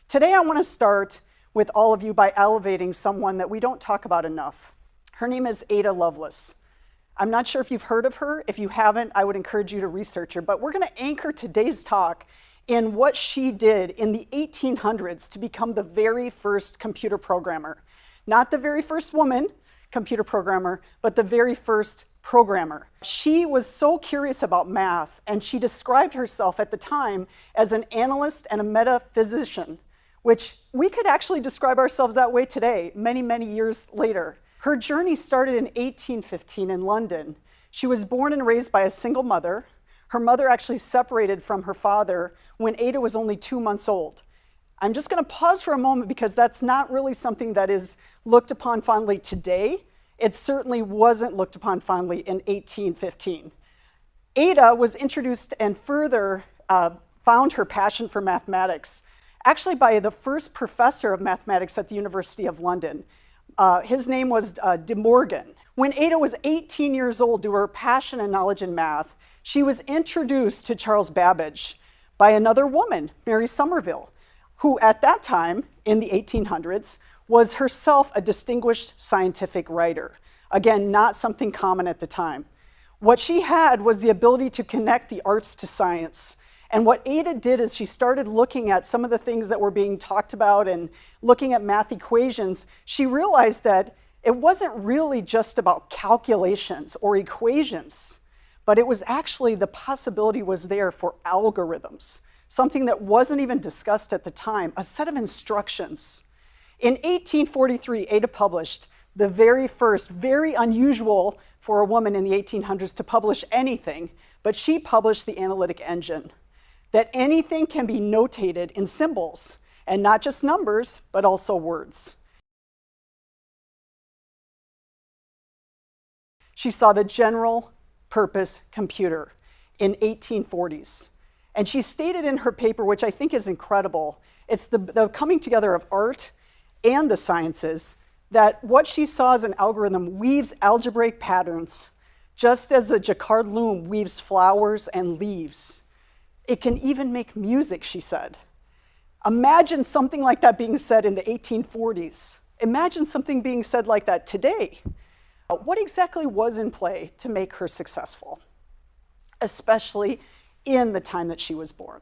Today I want to start with all of you by elevating someone that we don't talk about enough. Her name is Ada Lovelace. I'm not sure if you've heard of her. If you haven't, I would encourage you to research her. But we're going to anchor today's talk in what she did in the 1800s to become the very first computer programmer. Not the very first woman computer programmer, but the very first programmer. She was so curious about math, and she described herself at the time as an analyst and a metaphysician, which we could actually describe ourselves that way today, many, many years later. Her journey started in 1815 in London. She was born and raised by a single mother. Her mother actually separated from her father when Ada was only 2 months old. I'm just going to pause for a moment because that's not really something that is looked upon fondly today. It certainly wasn't looked upon fondly in 1815. Ada was introduced and further found her passion for mathematics actually by the first professor of mathematics at the University of London. His name was De Morgan. When Ada was 18 years old, due to her passion and knowledge in math, she was introduced to Charles Babbage by another woman, Mary Somerville, who at that time, in the 1800s, was herself a distinguished scientific writer. Again, not something common at the time. What she had was the ability to connect the arts to science. And what Ada did is she started looking at some of the things that were being talked about and looking at math equations. She realized that it wasn't really just about calculations or equations, but it was actually the possibility was there for algorithms, something that wasn't even discussed at the time, a set of instructions. In 1843, Ada published the very first, very unusual for a woman in the 1800s to publish anything, but she published the analytic engine, that anything can be notated in symbols, and not just numbers, but also words. She saw the general purpose computer in 1840s. And she stated in her paper, which I think is incredible, it's the coming together of art and the sciences, that what she saw as an algorithm weaves algebraic patterns, just as a jacquard loom weaves flowers and leaves. It can even make music, she said. Imagine something like that being said in the 1840s. Imagine something being said like that today. What exactly was in play to make her successful, especially in the time that she was born?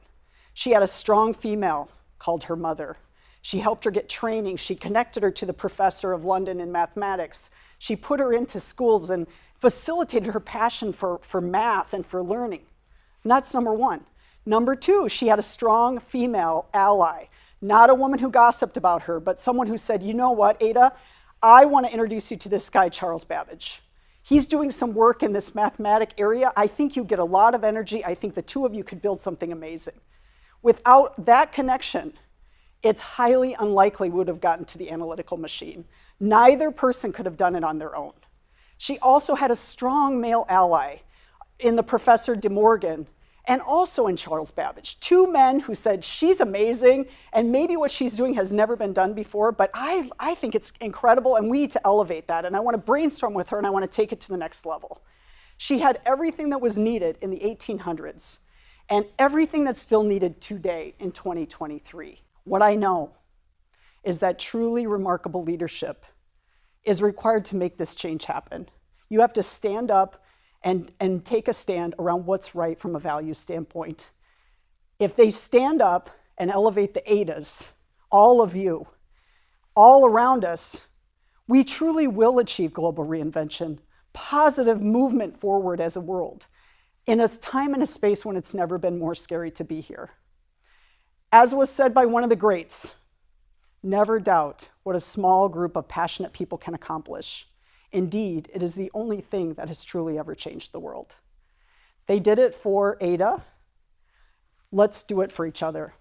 She had a strong female called her mother. She helped her get training. She connected her to the professor of London in mathematics. She put her into schools and facilitated her passion for math and for learning. And that's number one. Number two, she had a strong female ally, not a woman who gossiped about her, but someone who said, you know what, Ada, I want to introduce you to this guy, Charles Babbage. He's doing some work in this mathematic area. I think you get a lot of energy. I think the two of you could build something amazing. Without that connection, it's highly unlikely we would have gotten to the analytical machine. Neither person could have done it on their own. She also had a strong male ally in the Professor De Morgan and also in Charles Babbage. Two men who said, she's amazing, and maybe what she's doing has never been done before, but I think it's incredible, and we need to elevate that, and I want to brainstorm with her, and I want to take it to the next level. She had everything that was needed in the 1800s, and everything that's still needed today in 2023. What I know is that truly remarkable leadership is required to make this change happen. You have to stand up and take a stand around what's right from a value standpoint. If they stand up and elevate the Adas, all of you, all around us, we truly will achieve global reinvention, positive movement forward as a world, in a time and a space when it's never been more scary to be here. As was said by one of the greats, never doubt what a small group of passionate people can accomplish. Indeed, it is the only thing that has truly ever changed the world. They did it for Ada. Let's do it for each other.